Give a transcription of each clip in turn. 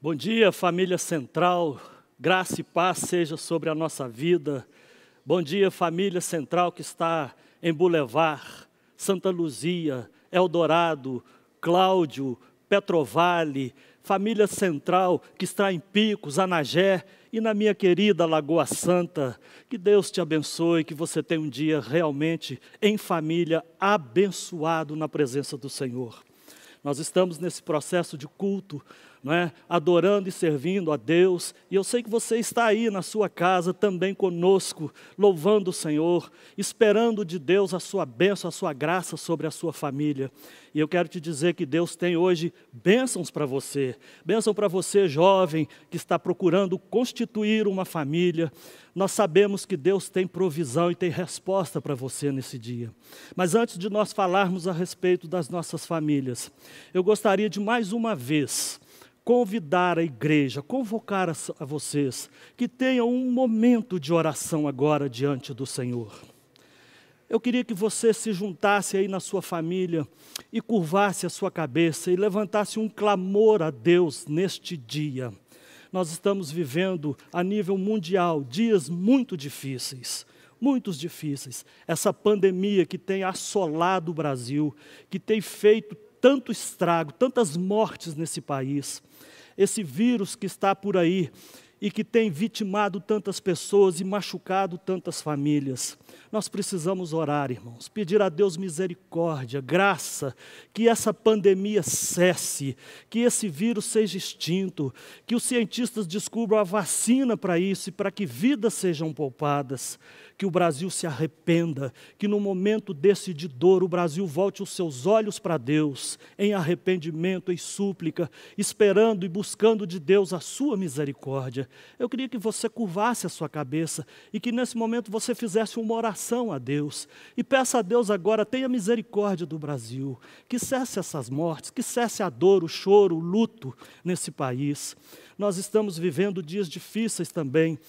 Bom dia, família Central, graça e paz seja sobre a nossa vida. Bom dia, família Central que está em Boulevard, Santa Luzia, Eldorado, Cláudio, Petrovale, família Central que está em Picos, Anagé e na minha querida Lagoa Santa. Que Deus te abençoe, que você tenha um dia realmente em família abençoado na presença do Senhor. Nós estamos nesse processo de culto, não é? Adorando e servindo a Deus, e eu sei que você está aí na sua casa também conosco, louvando o Senhor, esperando de Deus a sua bênção, a sua graça sobre a sua família. E eu quero te dizer que Deus tem hoje bênçãos para você. Bênção para você, jovem, que está procurando constituir uma família. Nós sabemos que Deus tem provisão e tem resposta para você nesse dia. Mas antes de nós falarmos a respeito das nossas famílias, eu gostaria de mais uma vez convidar a igreja, convocar a vocês, que tenham um momento de oração agora diante do Senhor. Eu queria que você se juntasse aí na sua família e curvasse a sua cabeça e levantasse um clamor a Deus neste dia. Nós estamos vivendo a nível mundial dias muito difíceis, muitos difíceis. Essa pandemia que tem assolado o Brasil, que tem feito tanto estrago, tantas mortes nesse país. Esse vírus que está por aí e que tem vitimado tantas pessoas e machucado tantas famílias. Nós precisamos orar, irmãos, pedir a Deus misericórdia, graça, que essa pandemia cesse, que esse vírus seja extinto, que os cientistas descubram a vacina para isso e para que vidas sejam poupadas, que o Brasil se arrependa, que no momento desse de dor o Brasil volte os seus olhos para Deus, em arrependimento e súplica, esperando e buscando de Deus a sua misericórdia. Eu queria que você curvasse a sua cabeça e que nesse momento você fizesse uma oração a Deus e peça a Deus agora, tenha misericórdia do Brasil, que cesse essas mortes, que cesse a dor, o choro, o luto nesse país. Nós estamos vivendo dias difíceis também.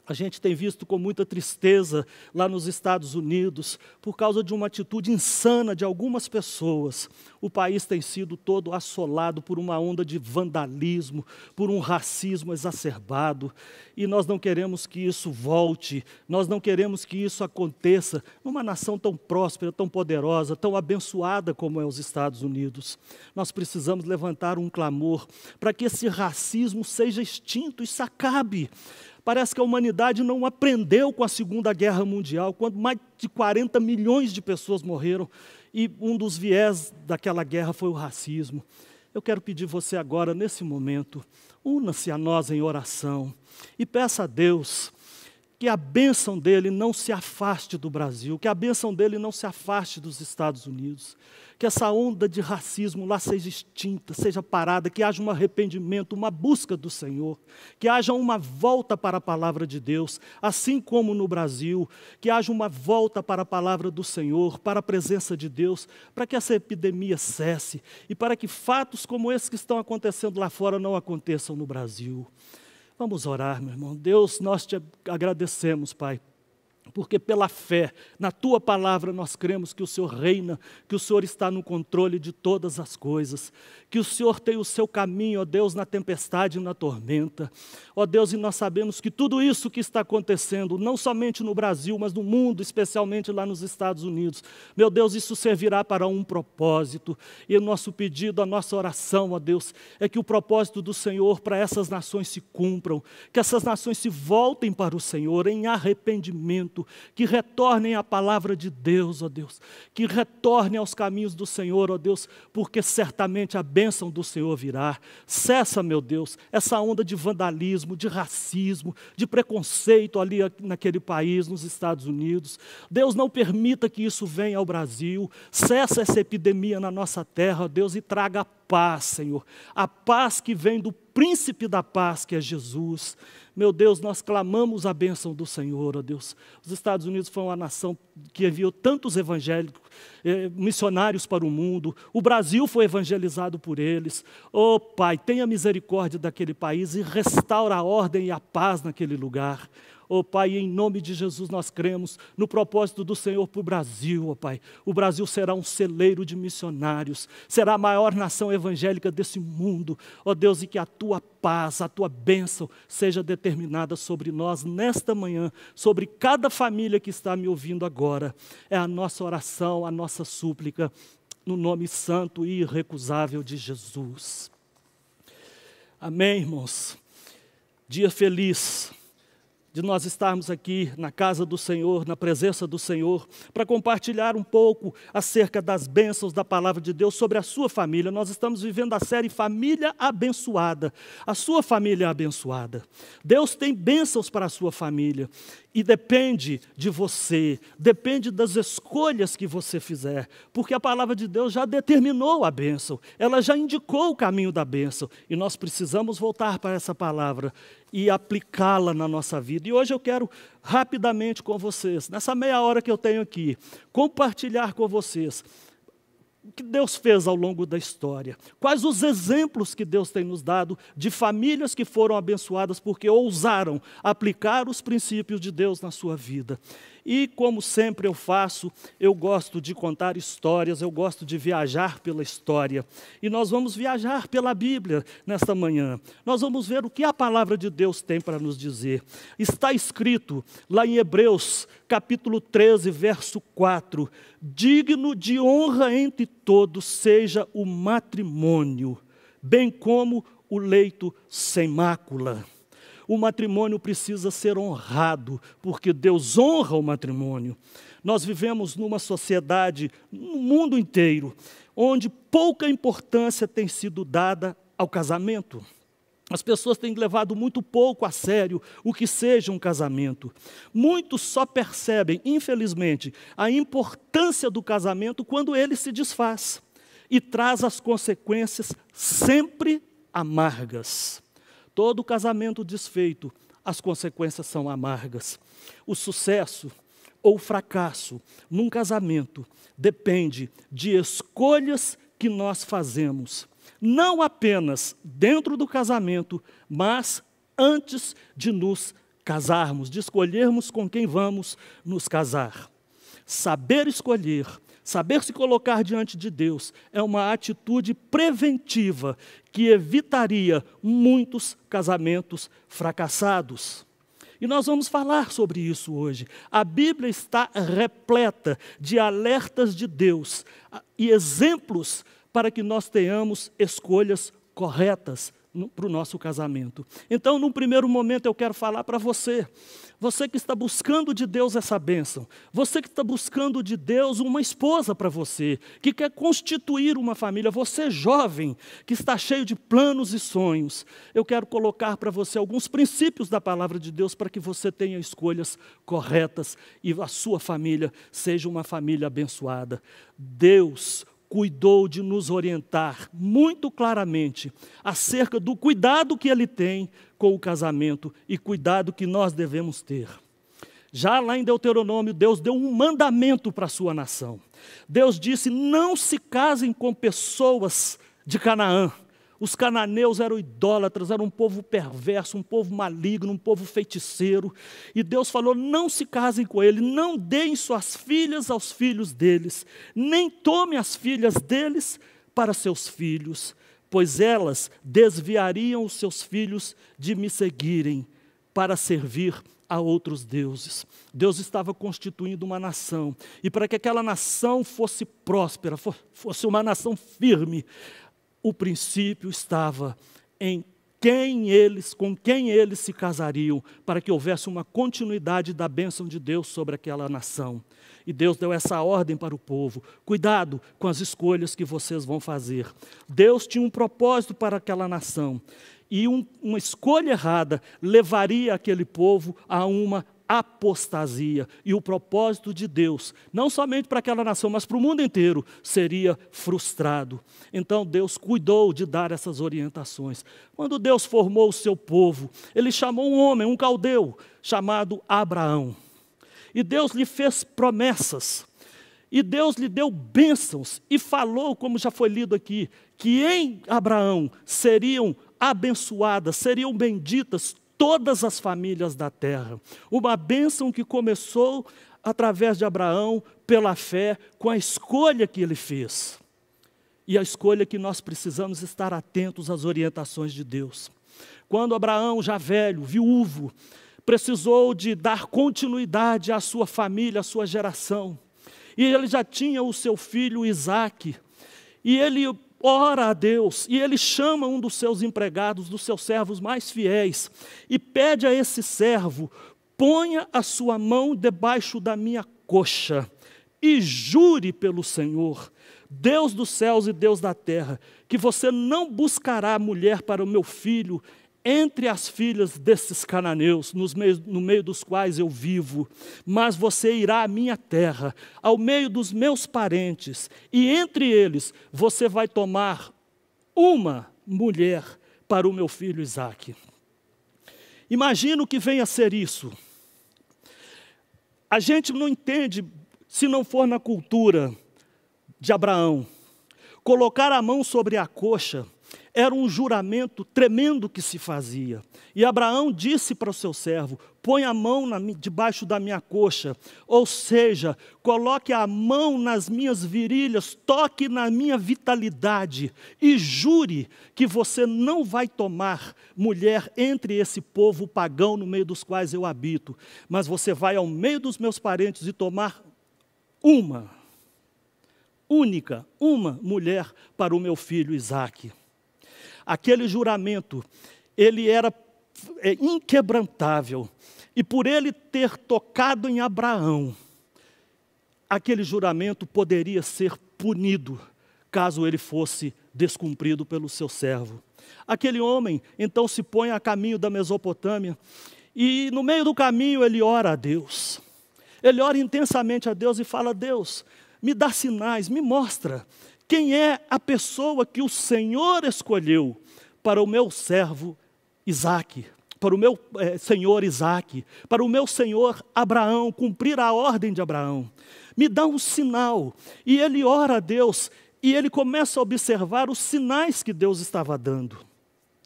A gente tem visto com muita tristeza lá nos Estados Unidos, por causa de uma atitude insana de algumas pessoas. O país tem sido todo assolado por uma onda de vandalismo, por um racismo exacerbado. E nós não queremos que isso volte, nós não queremos que isso aconteça numa nação tão próspera, tão poderosa, tão abençoada como é os Estados Unidos. Nós precisamos levantar um clamor para que esse racismo seja extinto, isso acabe. Parece que a humanidade não aprendeu com a Segunda Guerra Mundial, quando mais de 40 milhões de pessoas morreram, e um dos viés daquela guerra foi o racismo. Eu quero pedir você agora, nesse momento, una-se a nós em oração e peça a Deus que a bênção dele não se afaste do Brasil, que a bênção dele não se afaste dos Estados Unidos, que essa onda de racismo lá seja extinta, seja parada, que haja um arrependimento, uma busca do Senhor, que haja uma volta para a palavra de Deus, assim como no Brasil, que haja uma volta para a palavra do Senhor, para a presença de Deus, para que essa epidemia cesse e para que fatos como esses que estão acontecendo lá fora não aconteçam no Brasil. Vamos orar, meu irmão. Deus, nós te agradecemos, Pai, porque pela fé, na Tua palavra, nós cremos que o Senhor reina, que o Senhor está no controle de todas as coisas, que o Senhor tem o seu caminho, ó Deus, na tempestade e na tormenta. Ó Deus, e nós sabemos que tudo isso que está acontecendo, não somente no Brasil, mas no mundo, especialmente lá nos Estados Unidos, meu Deus, isso servirá para um propósito. E o nosso pedido, a nossa oração, ó Deus, é que o propósito do Senhor para essas nações se cumpram, que essas nações se voltem para o Senhor em arrependimento, que retornem à palavra de Deus, ó Deus, que retornem aos caminhos do Senhor, ó Deus, porque certamente a bênção do Senhor virá. Cessa, meu Deus, essa onda de vandalismo, de racismo, de preconceito ali naquele país, nos Estados Unidos. Deus, não permita que isso venha ao Brasil. Cessa essa epidemia na nossa terra, ó Deus, e traga a paz, Senhor. A paz que vem do príncipe da paz, que é Jesus. Meu Deus, nós clamamos a bênção do Senhor, ó Deus. Os Estados Unidos foi uma nação que enviou tantos evangélicos, missionários para o mundo. O Brasil foi evangelizado por eles. Oh, Pai, tenha misericórdia daquele país e restaura a ordem e a paz naquele lugar. Oh, Pai, em nome de Jesus nós cremos no propósito do Senhor para o Brasil, oh, Pai. O Brasil será um celeiro de missionários, será a maior nação evangélica desse mundo. Oh, Deus, e que a Tua paz, a tua bênção seja determinada sobre nós nesta manhã, sobre cada família que está me ouvindo agora. É a nossa oração, a nossa súplica, no nome santo e irrecusável de Jesus. Amém, irmãos? Dia feliz de nós estarmos aqui na casa do Senhor, na presença do Senhor, para compartilhar um pouco acerca das bênçãos da palavra de Deus sobre a sua família. Nós estamos vivendo a série Família Abençoada, a sua família é abençoada. Deus tem bênçãos para a sua família e depende de você, depende das escolhas que você fizer, porque a palavra de Deus já determinou a bênção, ela já indicou o caminho da bênção e nós precisamos voltar para essa palavra e aplicá-la na nossa vida. E hoje eu quero rapidamente com vocês, nessa meia hora que eu tenho aqui, compartilhar com vocês o que Deus fez ao longo da história, quais os exemplos que Deus tem nos dado de famílias que foram abençoadas porque ousaram aplicar os princípios de Deus na sua vida. E como sempre eu faço, eu gosto de contar histórias, eu gosto de viajar pela história. E nós vamos viajar pela Bíblia nesta manhã. Nós vamos ver o que a palavra de Deus tem para nos dizer. Está escrito lá em Hebreus, capítulo 13, verso 4, digno de honra entre todos seja o matrimônio, bem como o leito sem mácula. O matrimônio precisa ser honrado, porque Deus honra o matrimônio. Nós vivemos numa sociedade, no mundo inteiro, onde pouca importância tem sido dada ao casamento. As pessoas têm levado muito pouco a sério o que seja um casamento. Muitos só percebem, infelizmente, a importância do casamento quando ele se desfaz e traz as consequências sempre amargas. Todo casamento desfeito, as consequências são amargas. O sucesso ou fracasso num casamento depende de escolhas que nós fazemos, não apenas dentro do casamento, mas antes de nos casarmos, de escolhermos com quem vamos nos casar. Saber escolher, saber se colocar diante de Deus é uma atitude preventiva que evitaria muitos casamentos fracassados. E nós vamos falar sobre isso hoje. A Bíblia está repleta de alertas de Deus e exemplos para que nós tenhamos escolhas corretas para o nosso casamento. Então, num primeiro momento, eu quero falar para você, você que está buscando de Deus essa bênção, você que está buscando de Deus uma esposa para você, que quer constituir uma família, você jovem, que está cheio de planos e sonhos, eu quero colocar para você alguns princípios da palavra de Deus para que você tenha escolhas corretas e a sua família seja uma família abençoada. Deus cuidou de nos orientar muito claramente acerca do cuidado que Ele tem com o casamento e cuidado que nós devemos ter. Já lá em Deuteronômio, Deus deu um mandamento para a sua nação. Deus disse, não se casem com pessoas de Canaã. Os cananeus eram idólatras, eram um povo perverso, um povo maligno, um povo feiticeiro. E Deus falou, não se casem com ele, não deem suas filhas aos filhos deles, nem tomem as filhas deles para seus filhos, pois elas desviariam os seus filhos de me seguirem para servir a outros deuses. Deus estava constituindo uma nação, e para que aquela nação fosse próspera, fosse uma nação firme, o princípio estava em com quem eles se casariam, para que houvesse uma continuidade da bênção de Deus sobre aquela nação. E Deus deu essa ordem para o povo, cuidado com as escolhas que vocês vão fazer. Deus tinha um propósito para aquela nação, e uma escolha errada levaria aquele povo a uma apostasia, e o propósito de Deus, não somente para aquela nação, mas para o mundo inteiro, seria frustrado. Então Deus cuidou de dar essas orientações. Quando Deus formou o seu povo, Ele chamou um homem, um caldeu, chamado Abraão. E Deus lhe fez promessas, e Deus lhe deu bênçãos, e falou, como já foi lido aqui, que em Abraão seriam abençoadas, seriam benditas todas as famílias da terra. Uma bênção que começou através de Abraão, pela fé, com a escolha que ele fez. E a escolha que nós precisamos estar atentos às orientações de Deus. Quando Abraão, já velho, viúvo, precisou de dar continuidade à sua família, à sua geração, e ele já tinha o seu filho Isaque, e ele ora a Deus, e ele chama um dos seus empregados, dos seus servos mais fiéis, e pede a esse servo: ponha a sua mão debaixo da minha coxa, e jure pelo Senhor, Deus dos céus e Deus da terra, que você não buscará mulher para o meu filho entre as filhas desses cananeus, no meio dos quais eu vivo, mas você irá à minha terra, ao meio dos meus parentes, e entre eles você vai tomar uma mulher para o meu filho Isaque. Imagino que venha a ser isso. A gente não entende, se não for na cultura de Abraão. Colocar a mão sobre a coxa era um juramento tremendo que se fazia. E Abraão disse para o seu servo: põe a mão debaixo da minha coxa, ou seja, coloque a mão nas minhas virilhas, toque na minha vitalidade e jure que você não vai tomar mulher entre esse povo pagão no meio dos quais eu habito, mas você vai ao meio dos meus parentes e tomar uma mulher para o meu filho Isaque. Aquele juramento, ele era inquebrantável. E por ele ter tocado em Abraão, aquele juramento poderia ser punido, caso ele fosse descumprido pelo seu servo. Aquele homem, então, se põe a caminho da Mesopotâmia, e no meio do caminho ele ora a Deus. Ele ora intensamente a Deus e fala: Deus, me dá sinais, me mostra quem é a pessoa que o Senhor escolheu para o meu servo Isaque, para o meu senhor Isaque, para o meu senhor Abraão, cumprir a ordem de Abraão. Me dá um sinal. E ele ora a Deus, e ele começa a observar os sinais que Deus estava dando.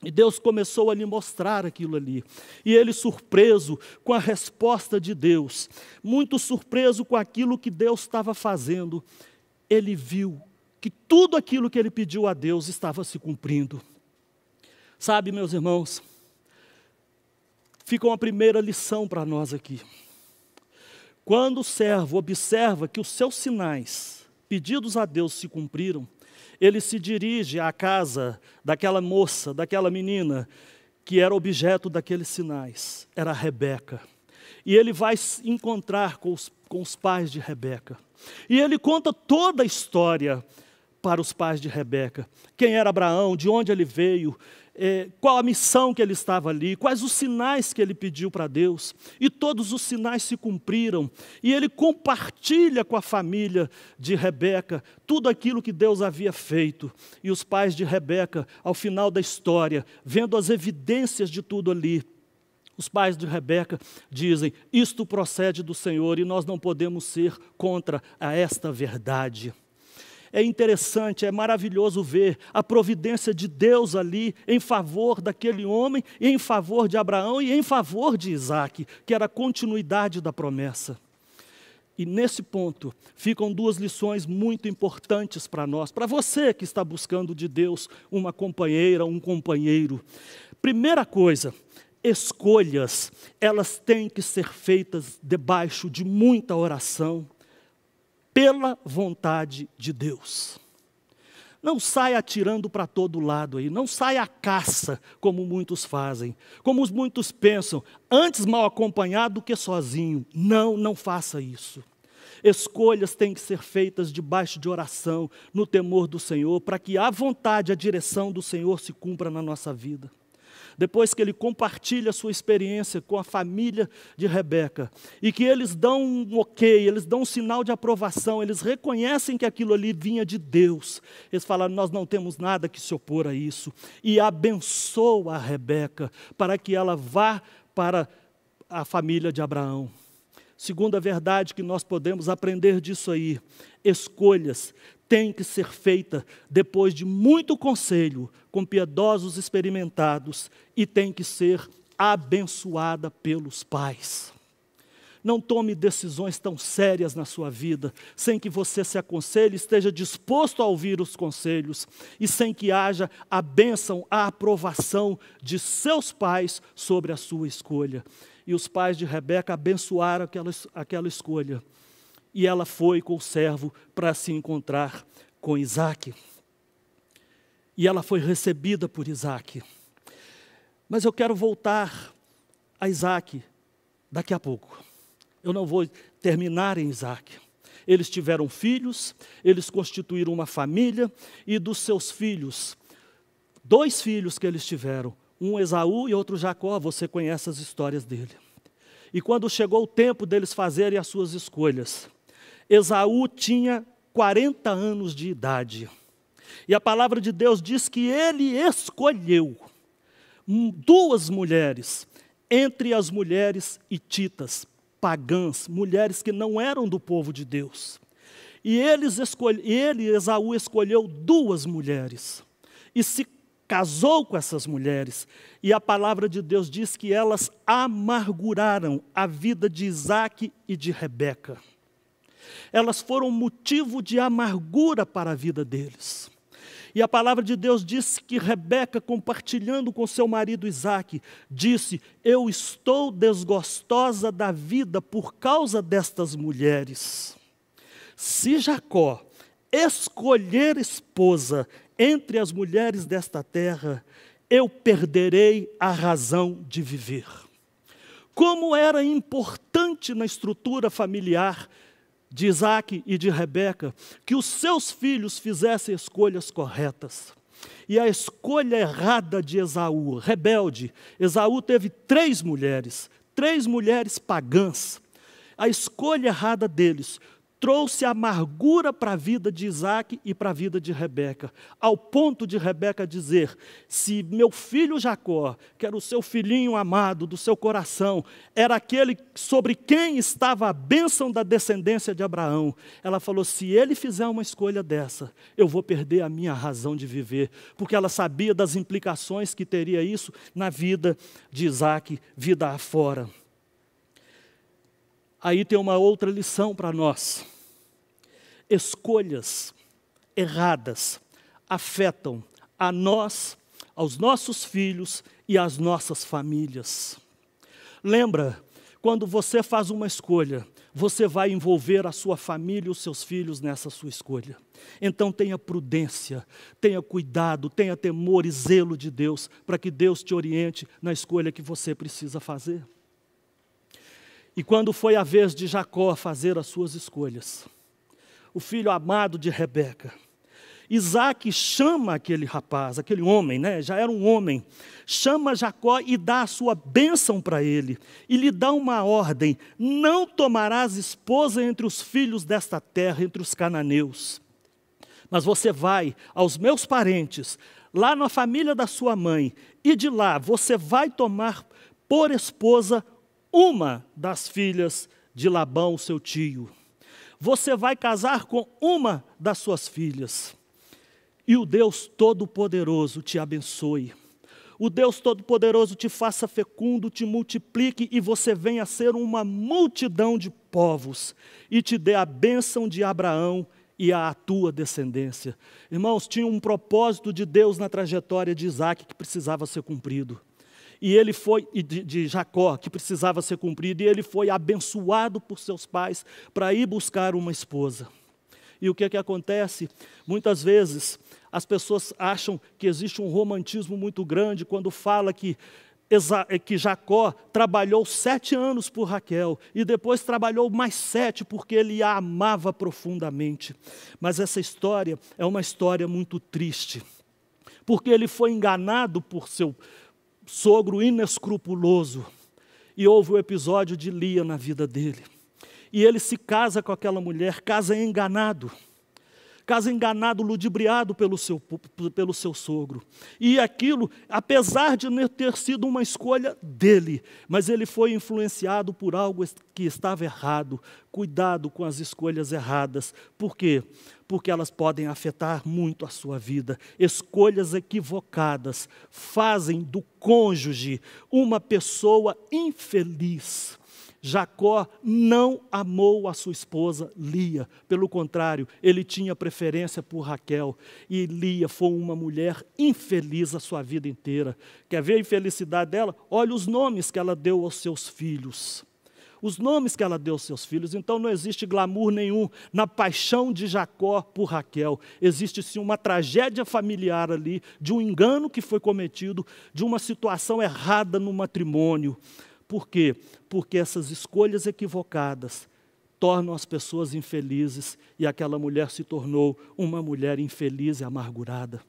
E Deus começou a lhe mostrar aquilo ali. E ele, surpreso com a resposta de Deus, muito surpreso com aquilo que Deus estava fazendo, ele viu que tudo aquilo que ele pediu a Deus estava se cumprindo. Sabe, meus irmãos, fica uma primeira lição para nós aqui. Quando o servo observa que os seus sinais, pedidos a Deus, se cumpriram, ele se dirige à casa daquela moça, daquela menina, que era objeto daqueles sinais, era Rebeca. E ele vai se encontrar com os pais de Rebeca. E ele conta toda a história para os pais de Rebeca. Quem era Abraão, de onde ele veio, qual a missão que ele estava ali, quais os sinais que ele pediu para Deus. E todos os sinais se cumpriram. E ele compartilha com a família de Rebeca tudo aquilo que Deus havia feito. E os pais de Rebeca, ao final da história, vendo as evidências de tudo ali, os pais de Rebeca dizem: isto procede do Senhor e nós não podemos ser contra esta verdade. É interessante, é maravilhoso ver a providência de Deus ali em favor daquele homem, e em favor de Abraão e em favor de Isaque, que era a continuidade da promessa. E nesse ponto ficam duas lições muito importantes para nós, para você que está buscando de Deus uma companheira, um companheiro. Primeira coisa, escolhas, elas têm que ser feitas debaixo de muita oração, pela vontade de Deus. Não saia atirando para todo lado aí, não saia à caça, como muitos fazem, como muitos pensam, antes mal acompanhado do que sozinho. Não, não faça isso. Escolhas têm que ser feitas debaixo de oração, no temor do Senhor, para que a vontade, a direção do Senhor se cumpra na nossa vida. Depois que ele compartilha a sua experiência com a família de Rebeca, e que eles dão um ok, eles dão um sinal de aprovação, eles reconhecem que aquilo ali vinha de Deus, eles falaram: nós não temos nada que se opor a isso, e abençoa a Rebeca, para que ela vá para a família de Abraão. Segunda verdade que nós podemos aprender disso aí: escolhas têm que ser feitas depois de muito conselho, com piedosos experimentados, e tem que ser abençoada pelos pais. Não tome decisões tão sérias na sua vida, sem que você se aconselhe, esteja disposto a ouvir os conselhos, e sem que haja a bênção, a aprovação de seus pais sobre a sua escolha. E os pais de Rebeca abençoaram aquela escolha. E ela foi com o servo para se encontrar com Isaque. E ela foi recebida por Isaque. Mas eu quero voltar a Isaque daqui a pouco. Eu não vou terminar em Isaque. Eles tiveram filhos, eles constituíram uma família, e dos seus filhos, 2 filhos que eles tiveram, um Esaú e outro Jacó, você conhece as histórias dele. E quando chegou o tempo deles fazerem as suas escolhas, Esaú tinha 40 anos de idade. E a palavra de Deus diz que ele escolheu 2 mulheres, entre as mulheres hititas, pagãs, mulheres que não eram do povo de Deus. E Esaú escolheu 2 mulheres, e se casou com essas mulheres, e a palavra de Deus diz que elas amarguraram a vida de Isaque e de Rebeca. Elas foram motivo de amargura para a vida deles. E a palavra de Deus diz que Rebeca, compartilhando com seu marido Isaque, disse: eu estou desgostosa da vida por causa destas mulheres. Se Jacó escolher esposa entre as mulheres desta terra, eu perderei a razão de viver. Como era importante na estrutura familiar de Isaque e de Rebeca, que os seus filhos fizessem escolhas corretas. E a escolha errada de Esaú, rebelde, Esaú teve 3 mulheres pagãs. A escolha errada deles trouxe amargura para a vida de Isaque e para a vida de Rebeca, ao ponto de Rebeca dizer: se meu filho Jacó, que era o seu filhinho amado do seu coração, era aquele sobre quem estava a bênção da descendência de Abraão, ela falou: se ele fizer uma escolha dessa, eu vou perder a minha razão de viver, porque ela sabia das implicações que teria isso na vida de Isaque, vida afora. Aí tem uma outra lição para nós. Escolhas erradas afetam a nós, aos nossos filhos e às nossas famílias. Lembra, quando você faz uma escolha, você vai envolver a sua família e os seus filhos nessa sua escolha. Então tenha prudência, tenha cuidado, tenha temor e zelo de Deus, para que Deus te oriente na escolha que você precisa fazer. E quando foi a vez de Jacó fazer as suas escolhas, o filho amado de Rebeca, Isaque chama aquele rapaz, aquele homem, já era um homem, chama Jacó e dá a sua bênção para ele, e lhe dá uma ordem: não tomarás esposa entre os filhos desta terra, entre os cananeus, mas você vai aos meus parentes, lá na família da sua mãe, e de lá você vai tomar por esposa uma das filhas de Labão, seu tio. Você vai casar com uma das suas filhas. E o Deus Todo-Poderoso te abençoe. O Deus Todo-Poderoso te faça fecundo, te multiplique e você venha a ser uma multidão de povos. E te dê a bênção de Abraão e a tua descendência. Irmãos, tinha um propósito de Deus na trajetória de Isaque que precisava ser cumprido. E ele foi, de Jacó, que precisava ser cumprido, e ele foi abençoado por seus pais para ir buscar uma esposa. E o que acontece? Muitas vezes as pessoas acham que existe um romantismo muito grande quando fala que Jacó trabalhou 7 anos por Raquel, e depois trabalhou mais 7 porque ele a amava profundamente. Mas essa história é uma história muito triste, porque ele foi enganado por seu sogro inescrupuloso, e houve o episódio de Lia na vida dele, e ele se casa com aquela mulher, casa enganado, ludibriado pelo seu sogro, e aquilo, apesar de não ter sido uma escolha dele, mas ele foi influenciado por algo que estava errado. Cuidado com as escolhas erradas. Por quê? Porque elas podem afetar muito a sua vida. Escolhas equivocadas fazem do cônjuge uma pessoa infeliz. Jacó não amou a sua esposa Lia. Pelo contrário, ele tinha preferência por Raquel. E Lia foi uma mulher infeliz a sua vida inteira. Quer ver a infelicidade dela? Olha os nomes que ela deu aos seus filhos. Os nomes que ela deu aos seus filhos. Então não existe glamour nenhum na paixão de Jacó por Raquel. Existe sim uma tragédia familiar ali, de um engano que foi cometido, de uma situação errada no matrimônio. Por quê? Porque essas escolhas equivocadas tornam as pessoas infelizes e aquela mulher se tornou uma mulher infeliz e amargurada.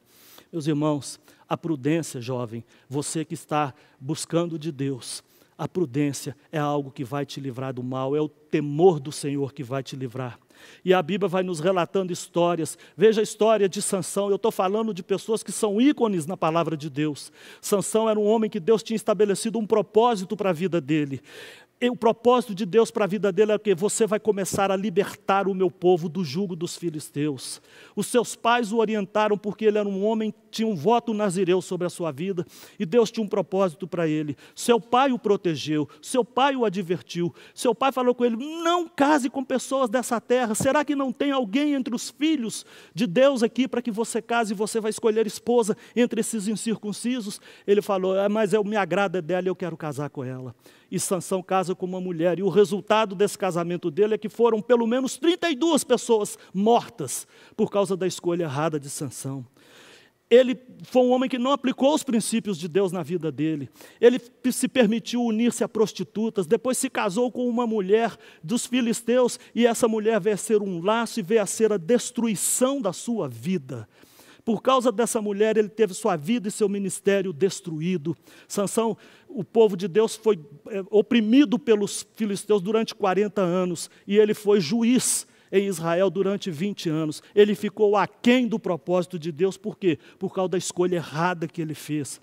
Meus irmãos, a prudência, jovem, você que está buscando de Deus, a prudência é algo que vai te livrar do mal, é o temor do Senhor que vai te livrar. E a Bíblia vai nos relatando histórias. Veja a história de Sansão. Eu estou falando de pessoas que são ícones na palavra de Deus. Sansão era um homem que Deus tinha estabelecido um propósito para a vida dele. E o propósito de Deus para a vida dele é o quê? Você vai começar a libertar o meu povo do jugo dos filisteus. Os seus pais o orientaram porque ele era um homem que tinha um voto nazireu sobre a sua vida e Deus tinha um propósito para ele. Seu pai o protegeu, seu pai o advertiu, seu pai falou com ele, não case com pessoas dessa terra, será que não tem alguém entre os filhos de Deus aqui para que você case e você vai escolher esposa entre esses incircuncisos? Ele falou, mas eu me agrada dela e eu quero casar com ela. E Sansão casa com uma mulher, e o resultado desse casamento dele é que foram pelo menos 32 pessoas mortas por causa da escolha errada de Sansão. Ele foi um homem que não aplicou os princípios de Deus na vida dele. Ele se permitiu unir-se a prostitutas, depois se casou com uma mulher dos filisteus, e essa mulher veio a ser um laço e veio a ser a destruição da sua vida. Por causa dessa mulher, ele teve sua vida e seu ministério destruído. Sansão, o povo de Deus foi oprimido pelos filisteus durante 40 anos, e ele foi juiz em Israel durante 20 anos. Ele ficou aquém do propósito de Deus, por quê? Por causa da escolha errada que ele fez.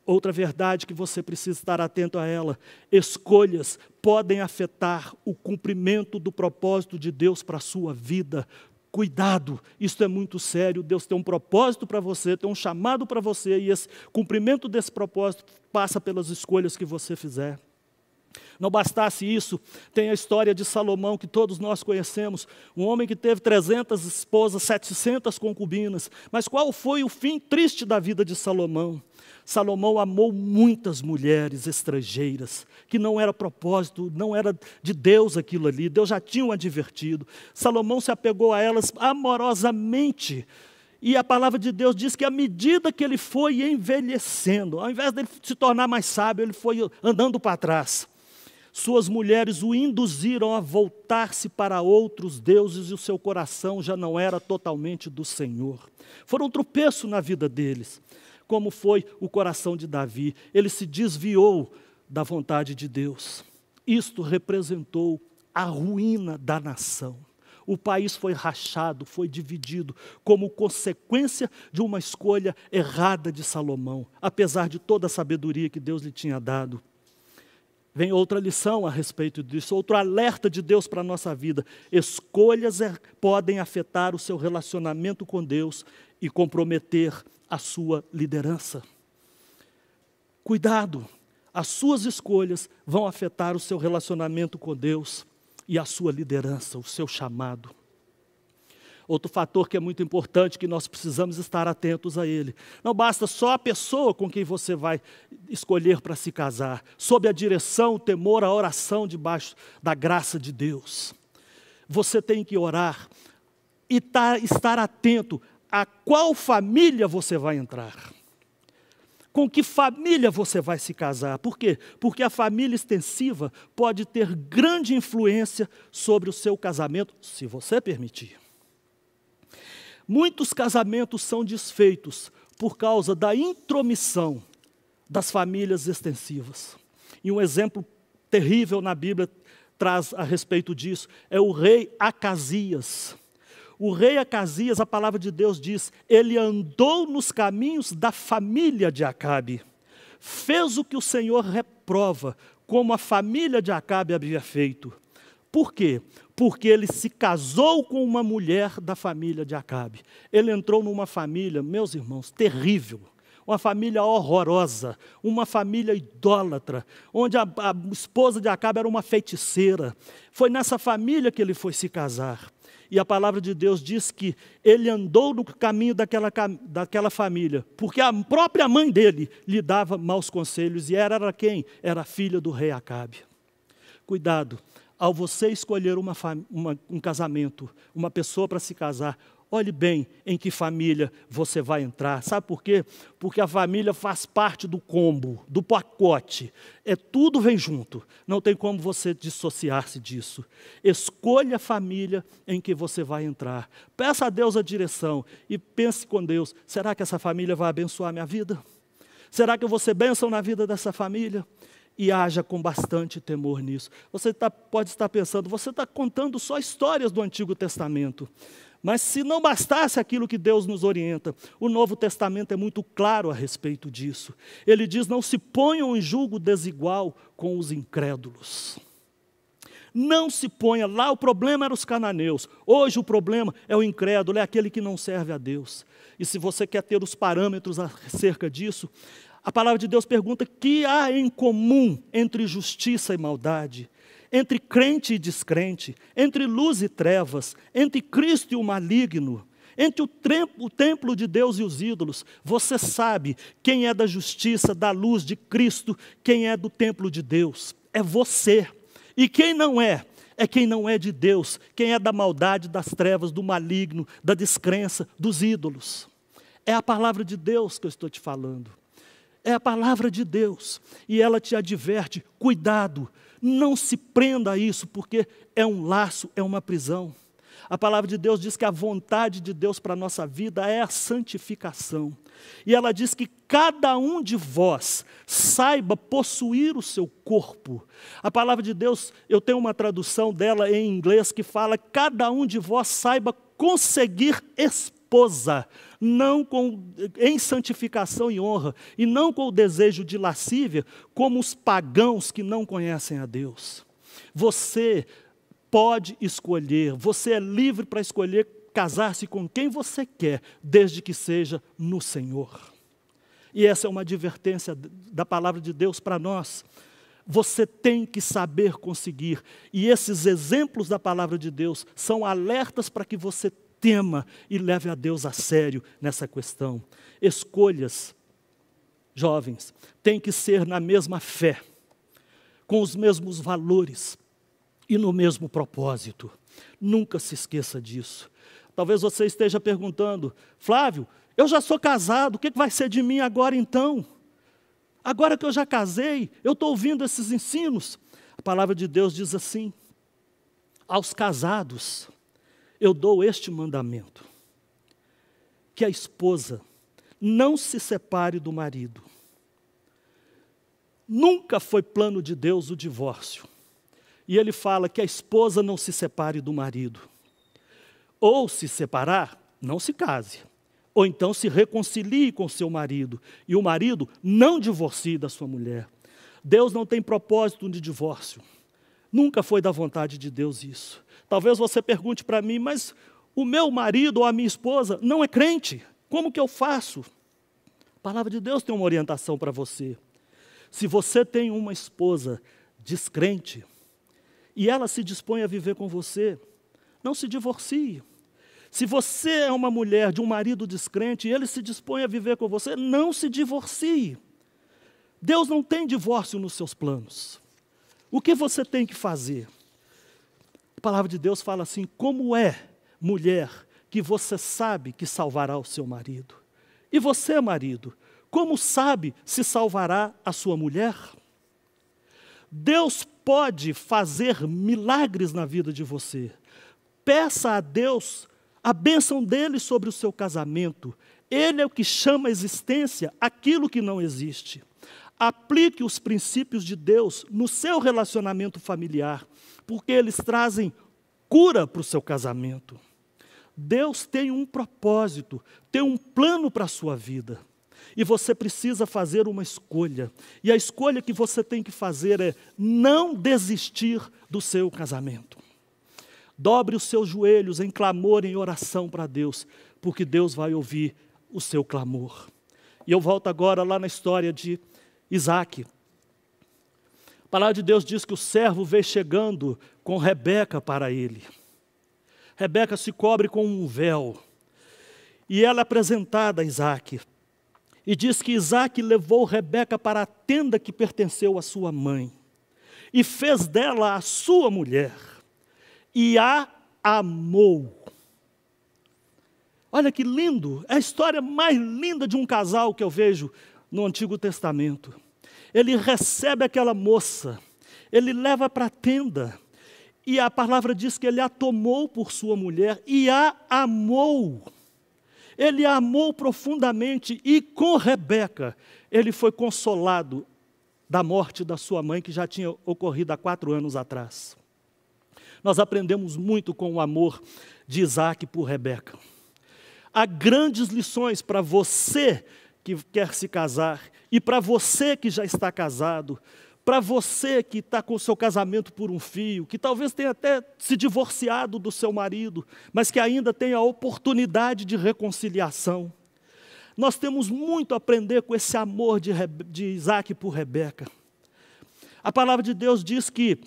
Outra verdade que você precisa estar atento a ela, escolhas podem afetar o cumprimento do propósito de Deus para a sua vida. Cuidado, isso é muito sério, Deus tem um propósito para você, tem um chamado para você, e esse cumprimento desse propósito passa pelas escolhas que você fizer. Não bastasse isso, tem a história de Salomão, que todos nós conhecemos, um homem que teve 300 esposas, 700 concubinas, mas qual foi o fim triste da vida de Salomão? Salomão amou muitas mulheres estrangeiras, que não era propósito, não era de Deus aquilo ali, Deus já tinha o advertido. Salomão se apegou a elas amorosamente, e a palavra de Deus diz que à medida que ele foi envelhecendo, ao invés de se tornar mais sábio, ele foi andando para trás. Suas mulheres o induziram a voltar-se para outros deuses e o seu coração já não era totalmente do Senhor. Foram um tropeço na vida deles, como foi o coração de Davi. Ele se desviou da vontade de Deus. Isto representou a ruína da nação. O país foi rachado, foi dividido, como consequência de uma escolha errada de Salomão, apesar de toda a sabedoria que Deus lhe tinha dado. Vem outra lição a respeito disso, outro alerta de Deus para a nossa vida. Escolhas podem afetar o seu relacionamento com Deus e comprometer a sua liderança. Cuidado, as suas escolhas vão afetar o seu relacionamento com Deus e a sua liderança, o seu chamado. Outro fator que é muito importante, que nós precisamos estar atentos a ele. Não basta só a pessoa com quem você vai escolher para se casar, sob a direção, o temor, a oração debaixo da graça de Deus. Você tem que orar e estar atento a qual família você vai entrar. Com que família você vai se casar? Por quê? Porque a família extensiva pode ter grande influência sobre o seu casamento, se você permitir. Muitos casamentos são desfeitos por causa da intromissão das famílias extensivas. E um exemplo terrível na Bíblia traz a respeito disso, é o rei Acasias. O rei Acasias, a palavra de Deus diz, ele andou nos caminhos da família de Acabe. Fez o que o Senhor reprova, como a família de Acabe havia feito. Por quê? Porque ele se casou com uma mulher da família de Acabe. Ele entrou numa família, meus irmãos, terrível. uma família horrorosa, uma família idólatra, onde a esposa de Acabe era uma feiticeira. Foi nessa família que ele foi se casar. E a palavra de Deus diz que ele andou no caminho daquela família, porque a própria mãe dele lhe dava maus conselhos, e era quem? Era a filha do rei Acabe. Cuidado, ao você escolher um casamento, uma pessoa para se casar, olhe bem em que família você vai entrar. Sabe por quê? Porque a família faz parte do combo, do pacote. Tudo vem junto. Não tem como você dissociar-se disso. Escolha a família em que você vai entrar. Peça a Deus a direção e pense com Deus. Será que essa família vai abençoar a minha vida? Será que eu vou ser bênção na vida dessa família? E haja com bastante temor nisso. Você pode estar pensando, você está contando só histórias do Antigo Testamento. Mas se não bastasse aquilo que Deus nos orienta, o Novo Testamento é muito claro a respeito disso. Ele diz, não se ponham em julgo desigual com os incrédulos. Não se ponha, lá o problema era os cananeus, hoje o problema é o incrédulo, é aquele que não serve a Deus. E se você quer ter os parâmetros acerca disso, a palavra de Deus pergunta, que há em comum entre justiça e maldade? Entre crente e descrente, entre luz e trevas, entre Cristo e o maligno, entre o templo de Deus e os ídolos. Você sabe quem é da justiça, da luz de Cristo, quem é do templo de Deus. É você. E quem não é quem não é de Deus, quem é da maldade, das trevas, do maligno, da descrença, dos ídolos. É a palavra de Deus que eu estou te falando. É a palavra de Deus. E ela te adverte, cuidado. Não se prenda a isso, porque é um laço, é uma prisão. A palavra de Deus diz que a vontade de Deus para a nossa vida é a santificação. E ela diz que cada um de vós saiba possuir o seu corpo. A palavra de Deus, eu tenho uma tradução dela em inglês que fala, cada um de vós saiba conseguir esposa, não em santificação e honra, e não com o desejo de lascívia, como os pagãos que não conhecem a Deus. Você pode escolher, você é livre para escolher casar-se com quem você quer, desde que seja no Senhor. E essa é uma advertência da palavra de Deus para nós. Você tem que saber conseguir, e esses exemplos da palavra de Deus são alertas para que você tema e leve a Deus a sério nessa questão. Escolhas, jovens, têm que ser na mesma fé, com os mesmos valores e no mesmo propósito. Nunca se esqueça disso. Talvez você esteja perguntando, Flávio, eu já sou casado, o que vai ser de mim agora então? Agora que eu já casei, eu estou ouvindo esses ensinos. A palavra de Deus diz assim, aos casados, eu dou este mandamento, que a esposa não se separe do marido. Nunca foi plano de Deus o divórcio. E ele fala que a esposa não se separe do marido. Ou se separar, não se case. Ou então se reconcilie com seu marido. E o marido não divorcie da sua mulher. Deus não tem propósito de divórcio. Nunca foi da vontade de Deus isso. Talvez você pergunte para mim, mas o meu marido ou a minha esposa não é crente. Como que eu faço? A palavra de Deus tem uma orientação para você. Se você tem uma esposa descrente, e ela se dispõe a viver com você, não se divorcie. Se você é uma mulher de um marido descrente, e ele se dispõe a viver com você, não se divorcie. Deus não tem divórcio nos seus planos. O que você tem que fazer? A palavra de Deus fala assim, como é, mulher, que você sabe que salvará o seu marido? E você, marido, como sabe se salvará a sua mulher? Deus pode fazer milagres na vida de você. Peça a Deus a bênção dele sobre o seu casamento. Ele é o que chama a existência aquilo que não existe. Aplique os princípios de Deus no seu relacionamento familiar, porque eles trazem cura para o seu casamento. Deus tem um propósito, tem um plano para a sua vida. E você precisa fazer uma escolha. E a escolha que você tem que fazer é não desistir do seu casamento. Dobre os seus joelhos em clamor, em oração para Deus, porque Deus vai ouvir o seu clamor. E eu volto agora lá na história de Isaac. A palavra de Deus diz que o servo veio chegando com Rebeca para ele. Rebeca se cobre com um véu. E ela é apresentada a Isaac. E diz que Isaac levou Rebeca para a tenda que pertenceu à sua mãe. E fez dela a sua mulher. E a amou. Olha que lindo, é a história mais linda de um casal que eu vejo no Antigo Testamento. Ele recebe aquela moça, ele leva para a tenda, e a palavra diz que ele a tomou por sua mulher e a amou. Ele a amou profundamente e com Rebeca ele foi consolado da morte da sua mãe, que já tinha ocorrido há 4 anos atrás. Nós aprendemos muito com o amor de Isaac por Rebeca. Há grandes lições para você que quer se casar e para você que já está casado, para você que está com o seu casamento por um fio, que talvez tenha até se divorciado do seu marido, mas que ainda tem a oportunidade de reconciliação. Nós temos muito a aprender com esse amor de Isaac por Rebeca. A palavra de Deus diz que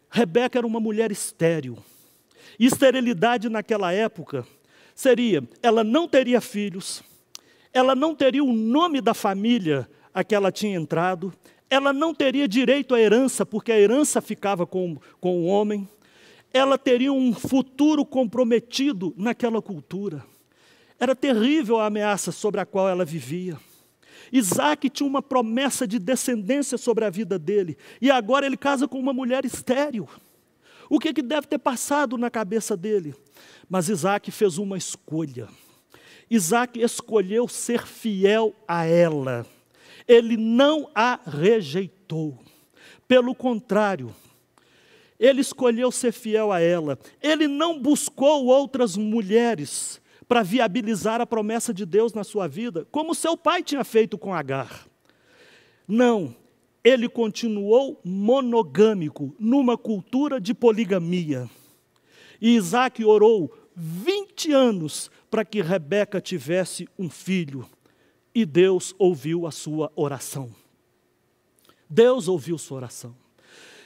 Rebeca era uma mulher estéril. E esterilidade naquela época seria, ela não teria filhos, ela não teria o nome da família a que ela tinha entrado, ela não teria direito à herança, porque a herança ficava com o homem, ela teria um futuro comprometido naquela cultura. Era terrível a ameaça sobre a qual ela vivia. Isaac tinha uma promessa de descendência sobre a vida dele, e agora ele casa com uma mulher estéril. O que deve ter passado na cabeça dele? Mas Isaac fez uma escolha. Isaac escolheu ser fiel a ela. Ele não a rejeitou. Pelo contrário, ele escolheu ser fiel a ela. Ele não buscou outras mulheres para viabilizar a promessa de Deus na sua vida, como seu pai tinha feito com Agar. Não, ele continuou monogâmico, numa cultura de poligamia. E Isaac orou 20 anos para que Rebeca tivesse um filho. E Deus ouviu a sua oração. Deus ouviu sua oração.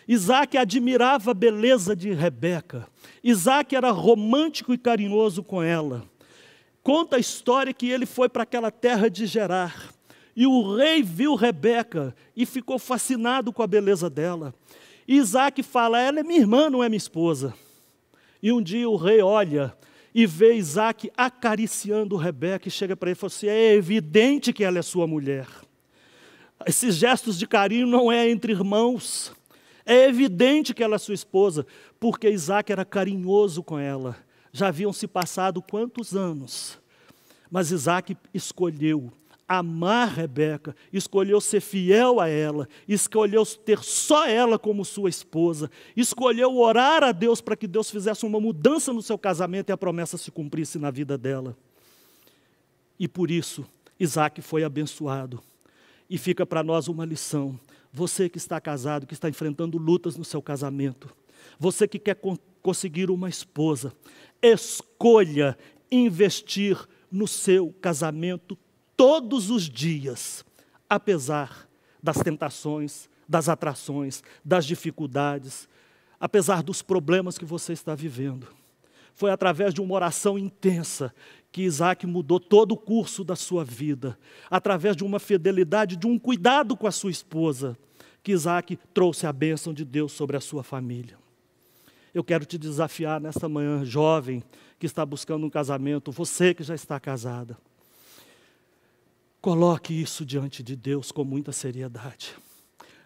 Isaac admirava a beleza de Rebeca. Isaac era romântico e carinhoso com ela. Conta a história que ele foi para aquela terra de Gerar. E o rei viu Rebeca e ficou fascinado com a beleza dela. E Isaac fala, ela é minha irmã, não é minha esposa. E um dia o rei olha e vê Isaac acariciando Rebeca e chega para ele e fala assim, é evidente que ela é sua mulher. Esses gestos de carinho não é entre irmãos. É evidente que ela é sua esposa, porque Isaac era carinhoso com ela. Já haviam se passado quantos anos? Mas Isaac escolheu amar Rebeca, escolheu ser fiel a ela, escolheu ter só ela como sua esposa, escolheu orar a Deus para que Deus fizesse uma mudança no seu casamento e a promessa se cumprisse na vida dela. E por isso, Isaac foi abençoado. E fica para nós uma lição. Você que está casado, que está enfrentando lutas no seu casamento, você que quer conseguir uma esposa, escolha investir no seu casamento todos os dias, apesar das tentações, das atrações, das dificuldades, apesar dos problemas que você está vivendo. Foi através de uma oração intensa que Isaac mudou todo o curso da sua vida, através de uma fidelidade, de um cuidado com a sua esposa, que Isaac trouxe a bênção de Deus sobre a sua família. Eu quero te desafiar nesta manhã, jovem, que está buscando um casamento, você que já está casada. Coloque isso diante de Deus com muita seriedade.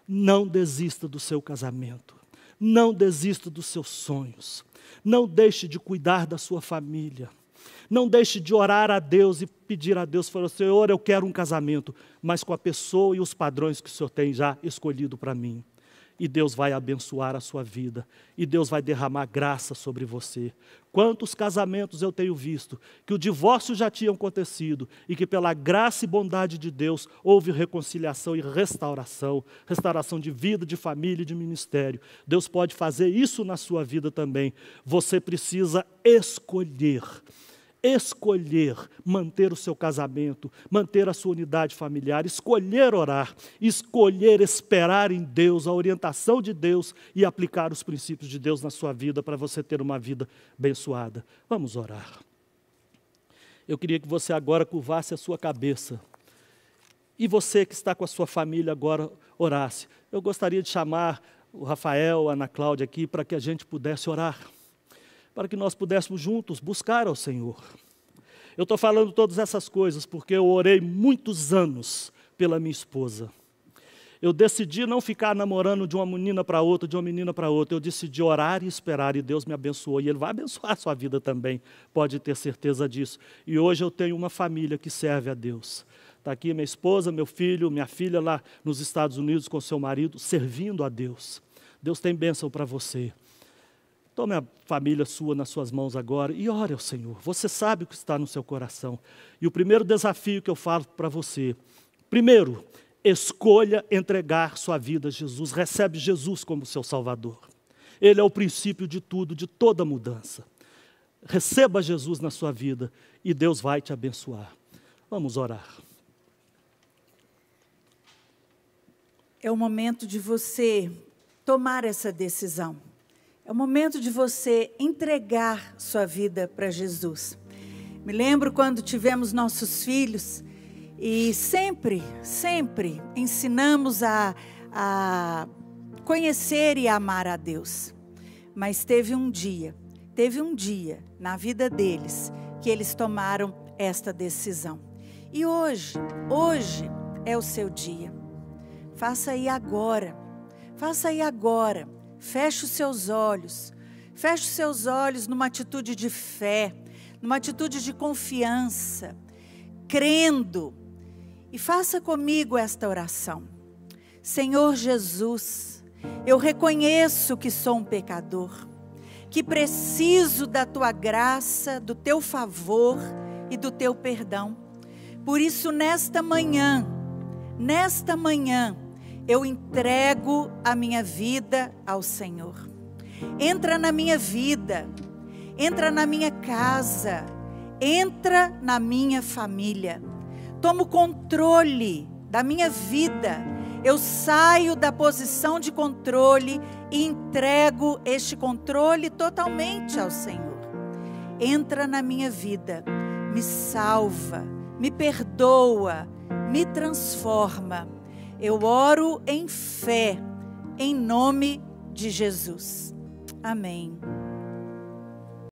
Não desista do seu casamento. Não desista dos seus sonhos. Não deixe de cuidar da sua família. Não deixe de orar a Deus e pedir a Deus, falar, Senhor, eu quero um casamento, mas com a pessoa e os padrões que o Senhor tem já escolhido para mim. E Deus vai abençoar a sua vida. E Deus vai derramar graça sobre você. Quantos casamentos eu tenho visto, que o divórcio já tinha acontecido, e que pela graça e bondade de Deus, houve reconciliação e restauração. Restauração de vida, de família e de ministério. Deus pode fazer isso na sua vida também. Você precisa escolher. escolher manter o seu casamento, manter a sua unidade familiar, escolher orar, escolher esperar em Deus, a orientação de Deus e aplicar os princípios de Deus na sua vida para você ter uma vida abençoada. Vamos orar. Eu queria que você agora curvasse a sua cabeça. E você que está com a sua família agora orasse. Eu gostaria de chamar o Rafael, a Ana Cláudia aqui para que a gente pudesse orar. Para que nós pudéssemos juntos buscar ao Senhor. Eu estou falando todas essas coisas porque eu orei muitos anos pela minha esposa. Eu decidi não ficar namorando de uma menina para outra, de uma menina para outra. Eu decidi orar e esperar, e Deus me abençoou. E Ele vai abençoar a sua vida também, pode ter certeza disso. E hoje eu tenho uma família que serve a Deus. Está aqui minha esposa, meu filho, minha filha lá nos Estados Unidos com seu marido, servindo a Deus. Deus tem bênção para você. Tome a família sua nas suas mãos agora e ore ao Senhor. Você sabe o que está no seu coração. E o primeiro desafio que eu falo para você, primeiro, escolha entregar sua vida a Jesus. Recebe Jesus como seu Salvador. Ele é o princípio de tudo, de toda mudança. Receba Jesus na sua vida e Deus vai te abençoar. Vamos orar. É o momento de você tomar essa decisão. É o momento de você entregar sua vida para Jesus. Me lembro quando tivemos nossos filhos e sempre ensinamos a conhecer e amar a Deus. Mas teve um dia na vida deles que eles tomaram esta decisão. E hoje é o seu dia. Faça aí agora. Feche os seus olhos numa atitude de fé, numa atitude de confiança, crendo. E faça comigo esta oração. Senhor Jesus, eu reconheço que sou um pecador, que preciso da Tua graça, do Teu favor e do Teu perdão. Por isso, nesta manhã, eu entrego a minha vida ao Senhor. Entra na minha vida, entra na minha casa, entra na minha família. Toma o controle da minha vida. Eu saio da posição de controle e entrego este controle totalmente ao Senhor. Entra na minha vida, me salva, me perdoa, me transforma. Eu oro em fé, em nome de Jesus. Amém.